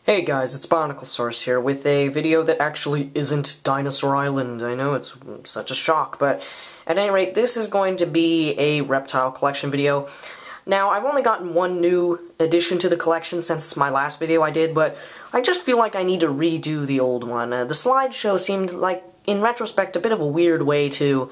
Hey guys, it's Barnaclesaurus here with a video that actually isn't Dinosaur Island. I know it's such a shock, but at any rate, this is going to be a reptile collection video. Now, I've only gotten one new addition to the collection since my last video I did, but I just feel like I need to redo the old one. The slideshow seemed like, in retrospect, a bit of a weird way to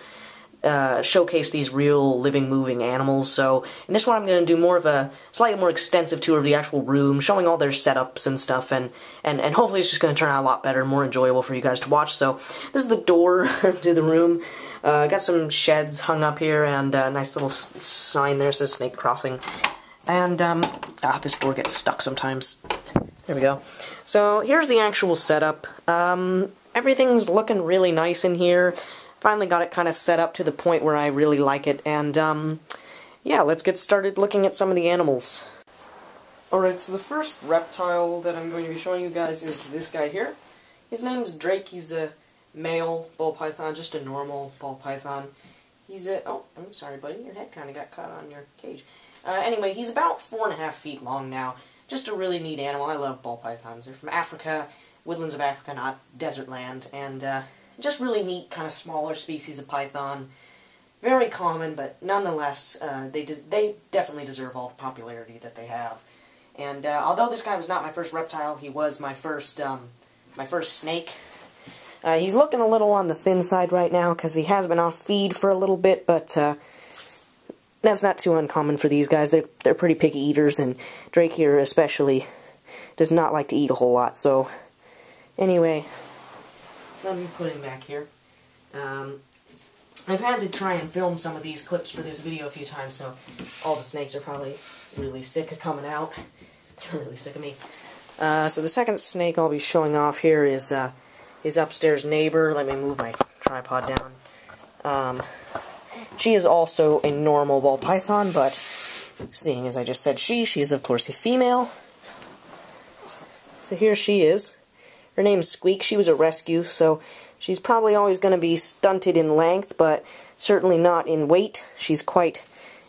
showcase these real living, moving animals. So in this one I'm going to do more of a slightly more extensive tour of the actual room, showing all their setups and stuff, and hopefully it's just going to turn out a lot better, more enjoyable for you guys to watch. So this is the door to the room. Got some sheds hung up here, and a nice little sign there that says Snake Crossing. And this door gets stuck sometimes. There we go. So here's the actual setup. Everything's looking really nice in here. Finally got it kind of set up to the point where I really like it, and yeah, let's get started looking at some of the animals. Alright, so the first reptile that I'm going to be showing you guys is this guy here. His name's Drake. He's a male ball python, just a normal ball python. He's a... oh, I'm sorry buddy, your head kind of got caught on your cage. Anyway, he's about 4.5 feet long now. Just a really neat animal. I love ball pythons. They're from Africa, woodlands of Africa, not desert land, and just really neat, kind of smaller species of python. Very common, but nonetheless, they definitely deserve all the popularity that they have. And although this guy was not my first reptile, he was my first snake. He's looking a little on the thin side right now because he has been off feed for a little bit, but that's not too uncommon for these guys. They're pretty picky eaters, and Drake here especially does not like to eat a whole lot. So anyway, let me put him back here. I've had to try and film some of these clips for this video a few times, so all the snakes are probably really sick of coming out. They're really sick of me. So the second snake I'll be showing off here is his upstairs neighbor. Let me move my tripod down. She is also a normal ball python, but seeing as I just said she is of course a female. So here she is. Her name's Squeak. She was a rescue, so she's probably always going to be stunted in length, but certainly not in weight. She's quite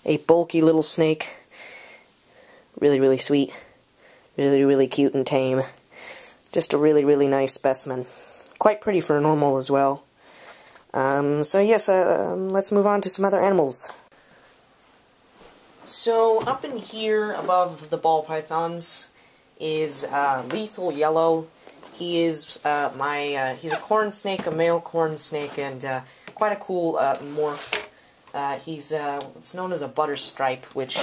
a bulky little snake. Really, really sweet. Really, really cute and tame. Just a really, really nice specimen. Quite pretty for a normal as well. So yes, let's move on to some other animals. So up in here above the ball pythons is Lethal Yellow. He is he's a corn snake, a male corn snake, and quite a cool morph. He's what's known as a butter stripe, which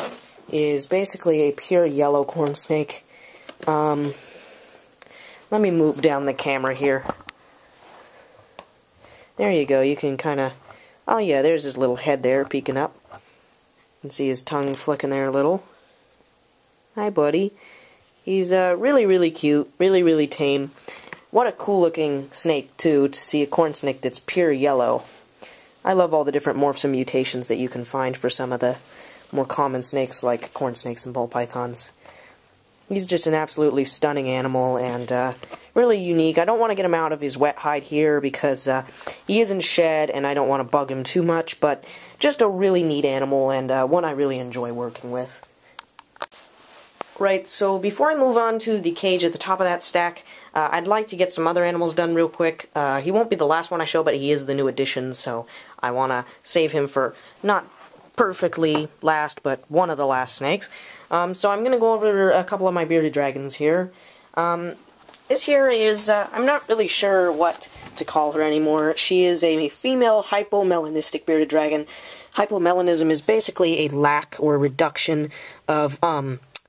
is basically a pure yellow corn snake. Let me move down the camera here. There you go, you can kind of... oh yeah, there's his little head there peeking up. You can see his tongue flicking there a little. Hi buddy. He's really, really cute, really, really tame. What a cool looking snake, too, to see a corn snake that's pure yellow. I love all the different morphs and mutations that you can find for some of the more common snakes like corn snakes and ball pythons. He's just an absolutely stunning animal and really unique. I don't want to get him out of his wet hide here because he is in shed and I don't want to bug him too much, but just a really neat animal and one I really enjoy working with. Right, so before I move on to the cage at the top of that stack, I'd like to get some other animals done real quick. He won't be the last one I show, but he is the new addition, so I want to save him for not perfectly last, but one of the last snakes. So I'm going to go over a couple of my bearded dragons here. This here is, I'm not really sure what to call her anymore. She is a female hypomelanistic bearded dragon. Hypomelanism is basically a lack or reduction of,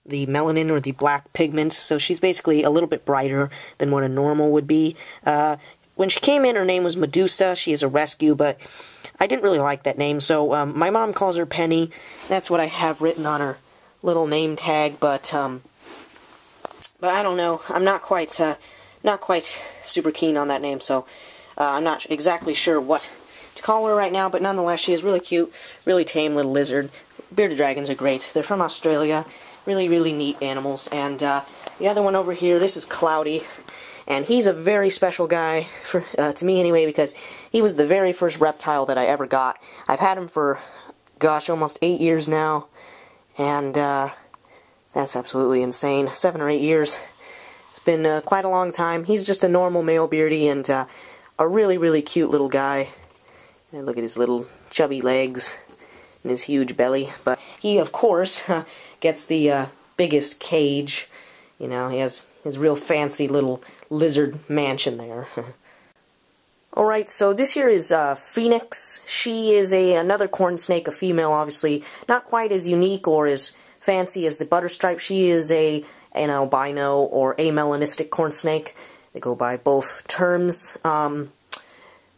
the melanin or the black pigment, so she's basically a little bit brighter than what a normal would be. When she came in, her name was Medusa. She is a rescue, but I didn't really like that name, so my mom calls her Penny. That's what I have written on her little name tag, but I don't know. I'm not quite super keen on that name, so I'm not exactly sure what to call her right now, but nonetheless, she is really cute, really tame little lizard. Bearded dragons are great. They're from Australia. Really, really neat animals. And the other one over here, this is Cloudy, and he's a very special guy, for to me anyway, because he was the very first reptile that I ever got. I've had him for, gosh, almost 8 years now, and that's absolutely insane. 7 or 8 years. It's been quite a long time. He's just a normal male beardy and a really, really cute little guy. And look at his little chubby legs and his huge belly. But he, of course, gets the biggest cage. You know, he has his real fancy little lizard mansion there. Alright, so this here is Phoenix. She is another corn snake, a female, obviously. Not quite as unique or as fancy as the butterstripe. She is an albino or amelanistic corn snake. They go by both terms.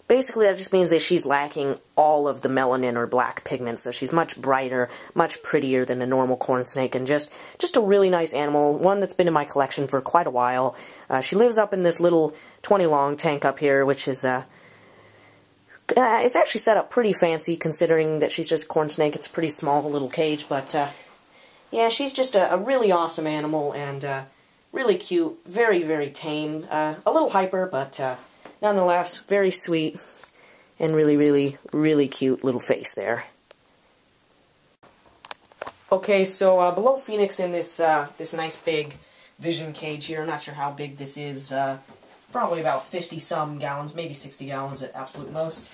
Basically, that just means that she's lacking all of the melanin or black pigment, so she's much brighter, much prettier than a normal corn snake, and just a really nice animal, one that's been in my collection for quite a while. She lives up in this little 20-long tank up here, which is, it's actually set up pretty fancy, considering that she's just a corn snake. It's a pretty small little cage, but, yeah, she's just a really awesome animal, and, really cute, very, very tame, a little hyper, but, nonetheless, very sweet and really, really, really cute little face there. Okay, so below Phoenix in this this nice big vision cage here, I'm not sure how big this is, probably about 50-some gallons, maybe 60 gallons at absolute most.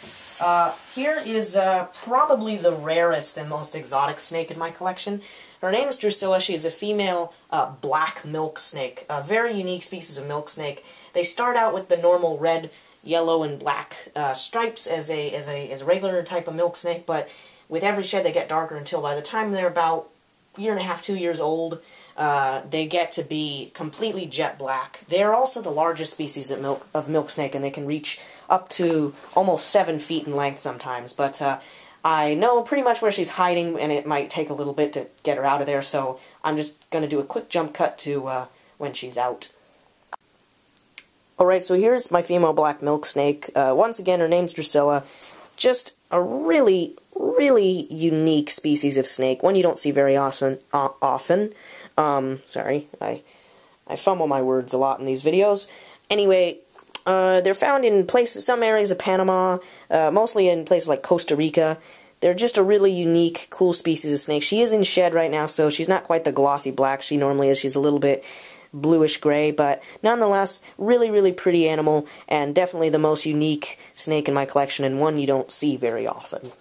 Here is probably the rarest and most exotic snake in my collection. Her name is Drusilla. She is a female black milk snake, a very unique species of milk snake. They start out with the normal red, yellow, and black stripes as a regular type of milk snake, but with every shed they get darker until by the time they're about a year and a half, 2 years old, they get to be completely jet black. They're also the largest species of milk snake, and they can reach up to almost 7 feet in length sometimes, but I know pretty much where she's hiding, and it might take a little bit to get her out of there, so I'm just going to do a quick jump cut to when she's out. Alright, so here's my female black milk snake. Once again, her name's Drusilla. Just a really, really unique species of snake, one you don't see very often. Sorry, I fumble my words a lot in these videos. Anyway, they're found in some areas of Panama, mostly in places like Costa Rica. They're just a really unique, cool species of snake. She is in shed right now, so she's not quite the glossy black she normally is. She's a little bit bluish-gray, but nonetheless, really, really pretty animal, and definitely the most unique snake in my collection, and one you don't see very often.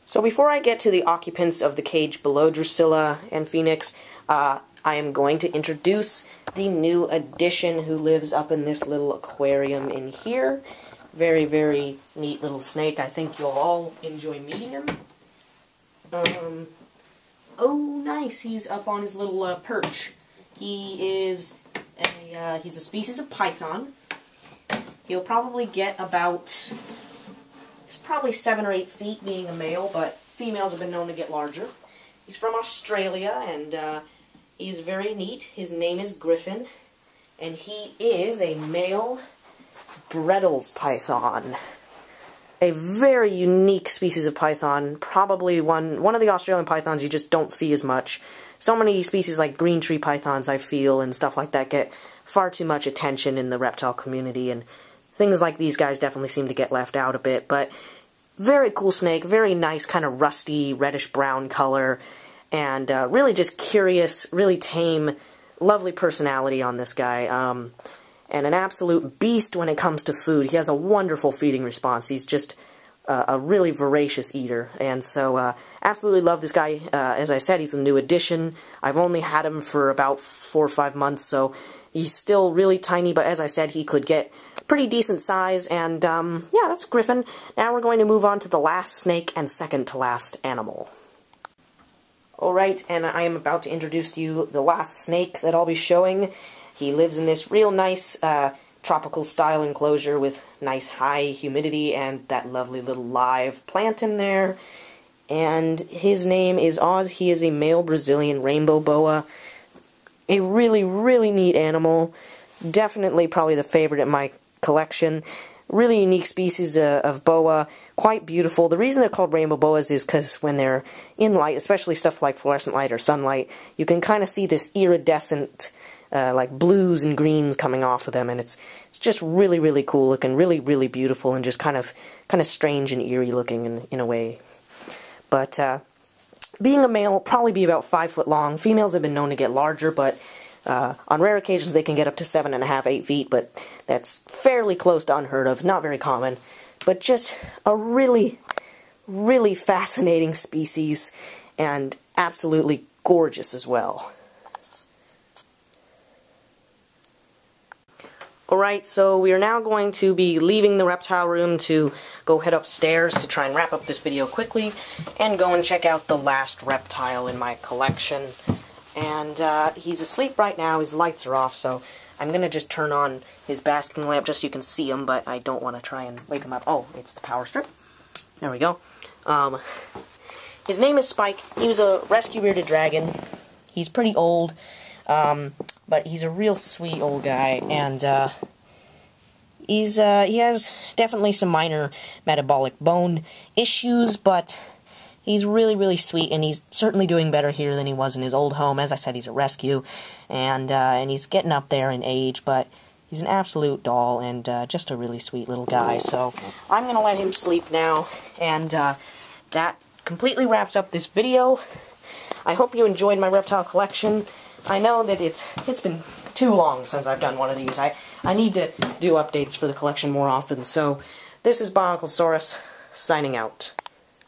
So before I get to the occupants of the cage below Drusilla and Phoenix, I am going to introduce the new addition who lives up in this little aquarium in here. Very, very neat little snake. I think you'll all enjoy meeting him. Oh, nice. He's up on his little perch. He's a species of python. He'll probably get about, he's probably 7 or 8 feet being a male, but females have been known to get larger. He's from Australia, and he's very neat. His name is Griffin, and he is a male Bredl's python. A very unique species of python, probably one of the Australian pythons you just don't see as much. So many species like green tree pythons, I feel, and stuff like that get far too much attention in the reptile community, and things like these guys definitely seem to get left out a bit, but very cool snake, very nice kind of rusty reddish-brown color, and really just curious, really tame, lovely personality on this guy. And an absolute beast when it comes to food. He has a wonderful feeding response. He's just a really voracious eater. And so, absolutely love this guy. As I said, he's a new addition. I've only had him for about 4 or 5 months, so he's still really tiny, but as I said, he could get pretty decent size. And, yeah, that's Griffin. Now we're going to move on to the last snake and second to last animal. Alright, and I am about to introduce to you the last snake that I'll be showing. He lives in this real nice tropical style enclosure with nice high humidity and that lovely little live plant in there. And his name is Oz. He is a male Brazilian rainbow boa. A really, really neat animal. Definitely probably the favorite in my collection. Really unique species of boa. Quite beautiful. The reason they're called rainbow boas is because when they're in light, especially stuff like fluorescent light or sunlight, you can kind of see this iridescent like blues and greens coming off of them, and it's just really, really cool looking, really, really beautiful, and just kind of strange and eerie looking in a way. But being a male, will probably be about 5 foot long. Females have been known to get larger, but On rare occasions, they can get up to 7.5, 8 feet, but that's fairly close to unheard of, not very common. But just a really, really fascinating species, and absolutely gorgeous as well. Alright, so we are now going to be leaving the reptile room to go head upstairs to try and wrap up this video quickly, and go and check out the last reptile in my collection. And he's asleep right now, his lights are off, so I'm gonna just turn on his basking lamp just so you can see him, but I don't want to try and wake him up. Oh, it's the power strip. There we go. His name is Spike. He was a rescue bearded dragon. He's pretty old. But he's a real sweet old guy, and he has definitely some minor metabolic bone issues, but he's really, really sweet, and he's certainly doing better here than he was in his old home. As I said, he's a rescue, and he's getting up there in age, but he's an absolute doll, and just a really sweet little guy. So I'm going to let him sleep now, and that completely wraps up this video. I hope you enjoyed my reptile collection. I know that it's been too long since I've done one of these. I need to do updates for the collection more often. So this is Bredl, signing out.